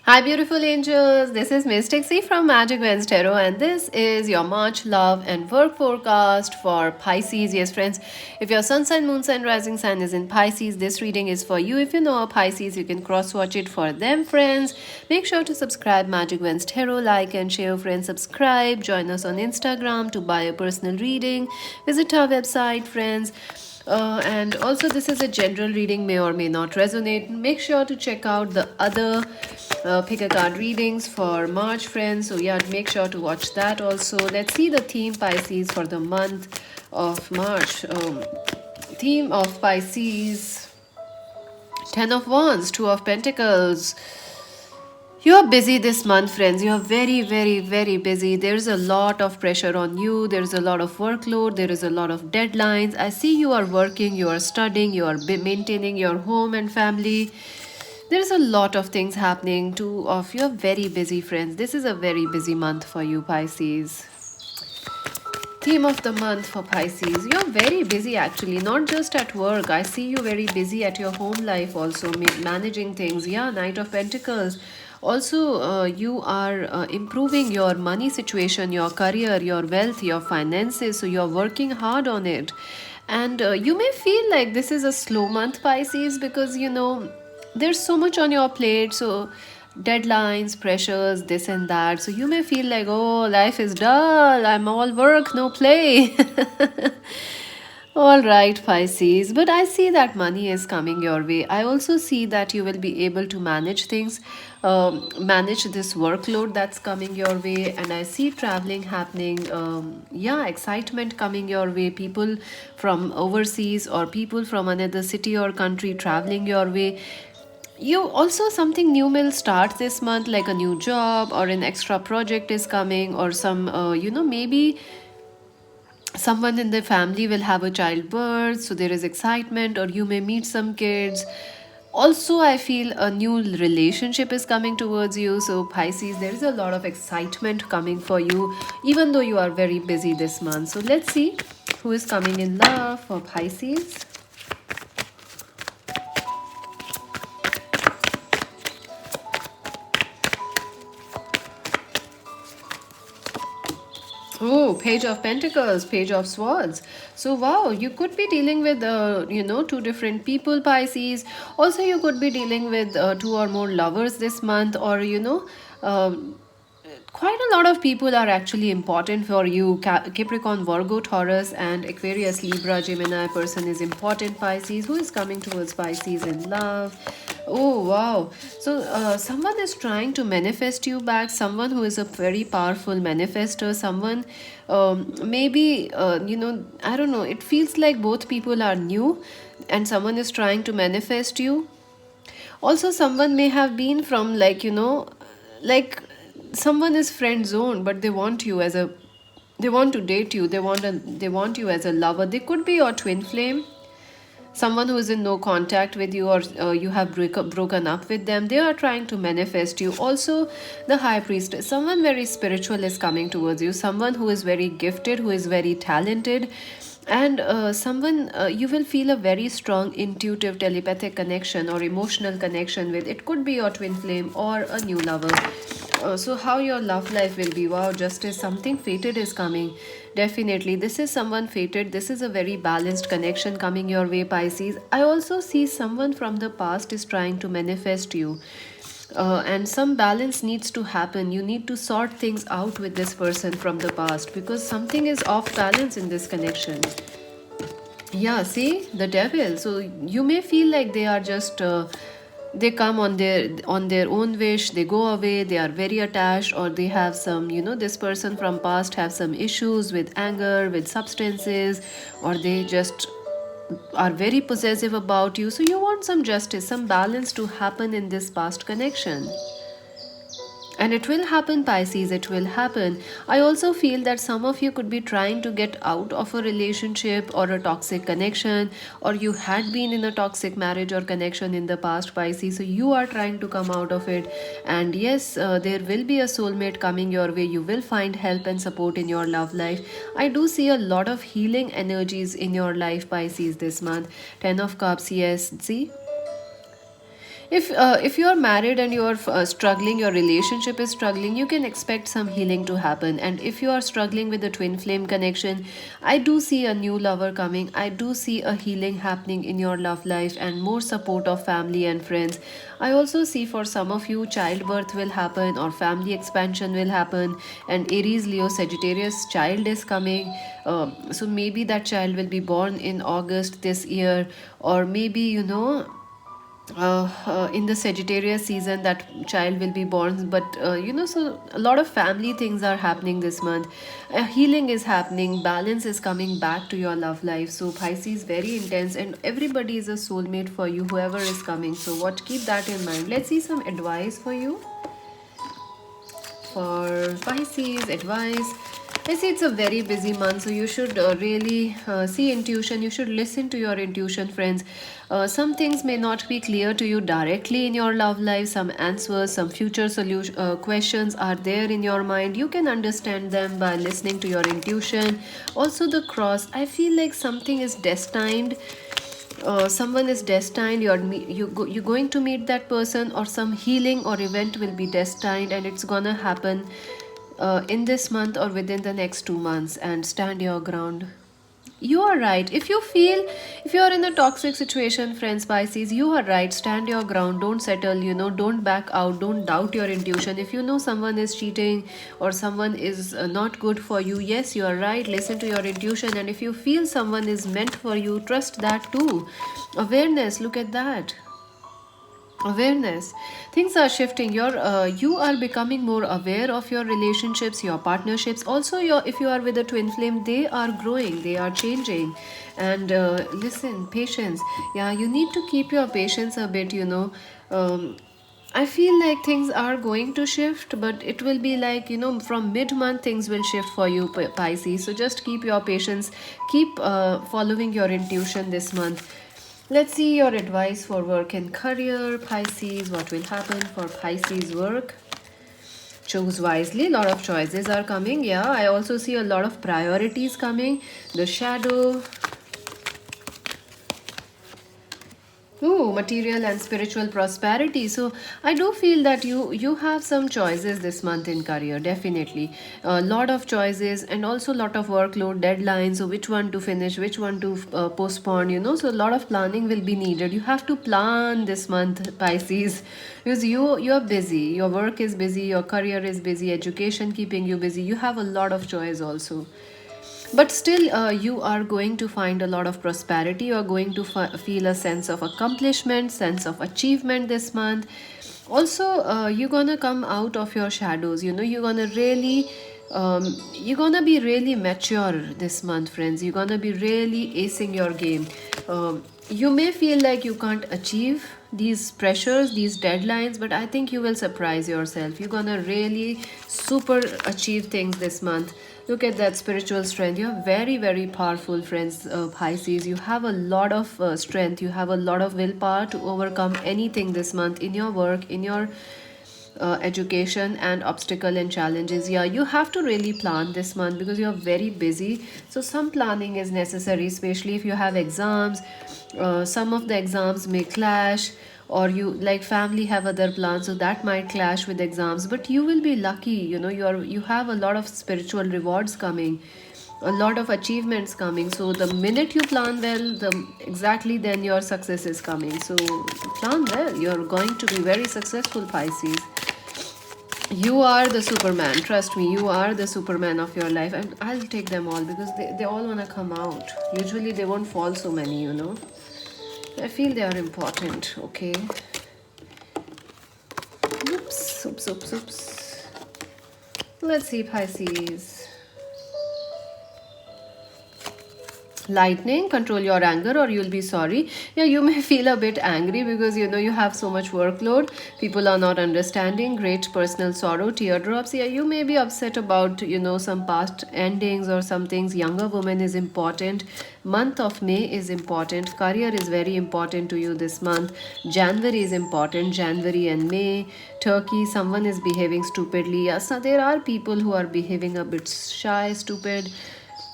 Hi, beautiful angels. This is Miss Trixie from Magic Wednesday Tarot, and this is your March love and work forecast for Pisces. Yes, friends, if your sun sign, moon sign, rising sign is in Pisces, this reading is for you. If you know a Pisces, you can cross watch it for them, friends. Make sure to subscribe Magic Wednesday Tarot, like and share, friends. Subscribe. Join us on Instagram to buy a personal reading. Visit our website, friends. And also, this is a general reading, may or may not resonate. Make sure to check out the other pick a card readings for March, friends. So, yeah, make sure to watch that also. Let's see the theme Pisces for the month of March. Theme of Pisces: Ten of Wands, Two of Pentacles. You're busy this month, friends. You're very, very, very busy. There's a lot of pressure on you. There's a lot of workload. There is a lot of deadlines. I see you are working, you are studying, you are maintaining your home and family. There's a lot of things happening. Two of you are very busy, friends. This is a very busy month for you, Pisces. Theme of the month for Pisces. You're very busy actually, not just at work. I see you very busy at your home life also, managing things. Yeah, Knight of Pentacles. Also, you are improving your money situation, your career, your wealth, your finances. So you're working hard on it. And you may feel like this is a slow month, Pisces, because there's so much on your plate. So deadlines, pressures, this and that. So you may feel like, oh, life is dull. I'm all work, no play. All right, Pisces. But I see that money is coming your way. I also see that you will be able to manage things, manage this workload that's coming your way. And I see traveling happening. Yeah, excitement coming your way. People from overseas or people from another city or country traveling your way. You also, something new will start this month, like a new job or an extra project is coming, or some maybe someone in the family will have a childbirth, so there is excitement, or you may meet some kids. Also, I feel a new relationship is coming towards you. So Pisces, there is a lot of excitement coming for you, even though you are very busy this month. So let's see who is coming in love for Pisces. Oh, Page of Pentacles, Page of Swords. So, wow, you could be dealing with, two different people, Pisces. Also, you could be dealing with two or more lovers this month, or, quite a lot of people are actually important for you. Capricorn, Virgo, Taurus, and Aquarius, Libra, Gemini person is important. Pisces, who is coming towards Pisces in love? Oh, wow. So someone is trying to manifest you back, someone who is a very powerful manifester, someone, maybe, I don't know, it feels like both people are new and someone is trying to manifest you. Also, someone may have been from, like someone is friend zone, but they want you as a, they want to date you, they want you as a lover. They could be your twin flame, someone who is in no contact with you, or you have broken up with them. They are trying to manifest you. Also, the high priestess, someone very spiritual is coming towards you, someone who is very gifted, who is very talented, and someone you will feel a very strong intuitive telepathic connection or emotional connection with. It could be your twin flame or a new lover. So how your love life will be? Wow, justice, something fated is coming. Definitely, this is someone fated. This is a very balanced connection coming your way, Pisces. I also see someone from the past is trying to manifest you. And some balance needs to happen. You need to sort things out with this person from the past, because something is off balance in this connection. Yeah, see, the devil. So you may feel like they are just they come on their own wish, they go away, they are very attached, or they have some, this person from past have some issues with anger, with substances, or they just are very possessive about you. So you want some justice, some balance to happen in this past connection. And it will happen, Pisces, it will happen. I also feel that some of you could be trying to get out of a relationship or a toxic connection, or you had been in a toxic marriage or connection in the past, Pisces. So you are trying to come out of it. And yes, there will be a soulmate coming your way. You will find help and support in your love life. I do see a lot of healing energies in your life, Pisces, this month. Ten of Cups, yes. See, If you are married and you are struggling, your relationship is struggling, you can expect some healing to happen. And if you are struggling with the twin flame connection, I do see a new lover coming. I do see a healing happening in your love life and more support of family and friends. I also see for some of you childbirth will happen or family expansion will happen, and Aries, Leo, Sagittarius child is coming. So maybe that child will be born in August this year, or maybe in the Sagittarius season that child will be born. But so a lot of family things are happening this month. Healing is happening, balance is coming back to your love life. So Pisces very intense, and everybody is a soulmate for you, whoever is coming. So what, keep that in mind. Let's see some advice for you. For Pisces, advice. I see it's a very busy month, so you should really see intuition. You should listen to your intuition, friends. Some things may not be clear to you directly in your love life. Some answers, some future solution questions are there in your mind. You can understand them by listening to your intuition. Also, the cross. I feel like something is destined. Someone is destined. You're going to meet that person, or some healing or event will be destined, and it's gonna happen in this month or within the next 2 months. And stand your ground. You are right. If you are in a toxic situation, friends, Pisces, you are right. Stand your ground. Don't settle, don't back out. Don't doubt your intuition. If you know someone is cheating or someone is not good for you, yes, you are right. Listen to your intuition. And if you feel someone is meant for you, trust that too. Awareness, look at that. Awareness. Things are shifting. You are becoming more aware of your relationships, your partnerships. Also, if you are with a twin flame, they are growing, they are changing. And listen, patience. Yeah, you need to keep your patience a bit. um, I feel like things are going to shift, but it will be like, from mid month, things will shift for you, Pisces. So just keep your patience, keep following your intuition this month. Let's see your advice for work and career, Pisces. What will happen for Pisces work? Choose wisely. A lot of choices are coming. Yeah, I also see a lot of priorities coming. The shadow. Ooh, material and spiritual prosperity. So I do feel that you have some choices this month in career. Definitely, a lot of choices, and also a lot of workload, deadlines. So which one to finish, which one to postpone. So a lot of planning will be needed. You have to plan this month, Pisces, because you're busy. Your work is busy. Your career is busy. Education keeping you busy. You have a lot of choice also, but still you are going to find a lot of prosperity. You are going to feel a sense of accomplishment, sense of achievement this month. Also, you're gonna come out of your shadows. You're gonna really you're gonna be really mature this month, friends. You're gonna be really acing your game. You may feel like you can't achieve these pressures, these deadlines, but I think you will surprise yourself. You're gonna really super achieve things this month. Look at that spiritual strength. You're very, very powerful, friends, Pisces. You have a lot of strength. You have a lot of willpower to overcome anything this month in your work, in your education, and obstacle and challenges. Yeah, you have to really plan this month because you're very busy. So some planning is necessary, especially if you have exams. Some of the exams may clash, or you like family have other plans, so that might clash with exams. But you will be lucky. You have a lot of spiritual rewards coming, a lot of achievements coming. So the minute you plan well, exactly then your success is coming. So plan well. You're going to be very successful, Pisces. You are the Superman. Trust me, you are the Superman of your life. And I'll take them all because they all want to come out. Usually they won't fall so many. I feel they are important. Okay. Oops, oops, oops, oops. Let's see, Pisces. Lightning, control your anger or you'll be sorry. Yeah, you may feel a bit angry because you have so much workload. People are not understanding. Great personal sorrow, teardrops. Yeah, you may be upset about some past endings or some things. Younger woman is important. Month of May is important. Career is very important to you this month. January is important. January and May. Turkey, someone is behaving stupidly. Yeah, so there are people who are behaving a bit shy, stupid.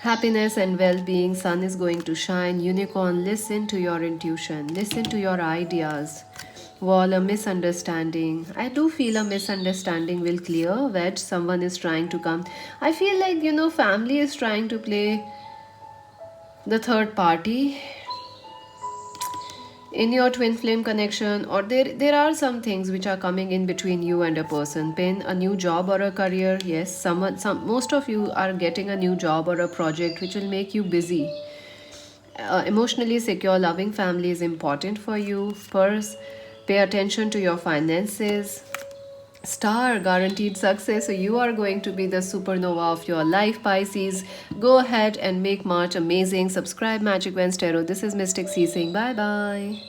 Happiness and well being, sun is going to shine. Unicorn, listen to your intuition, listen to your ideas. Wall, a misunderstanding. I do feel a misunderstanding will clear. Wedge, someone is trying to come. I feel like, family is trying to play the third party in your twin flame connection, or there are some things which are coming in between you and a person. Pin, a new job or a career. Yes, most of you are getting a new job or a project which will make you busy. Emotionally secure, loving family is important for you. Purse, pay attention to your finances. Star, guaranteed success. So you are going to be the supernova of your life, Pisces. Go ahead and make March amazing. Subscribe Magic Wednesday Tarot. This is Mystic C saying bye bye.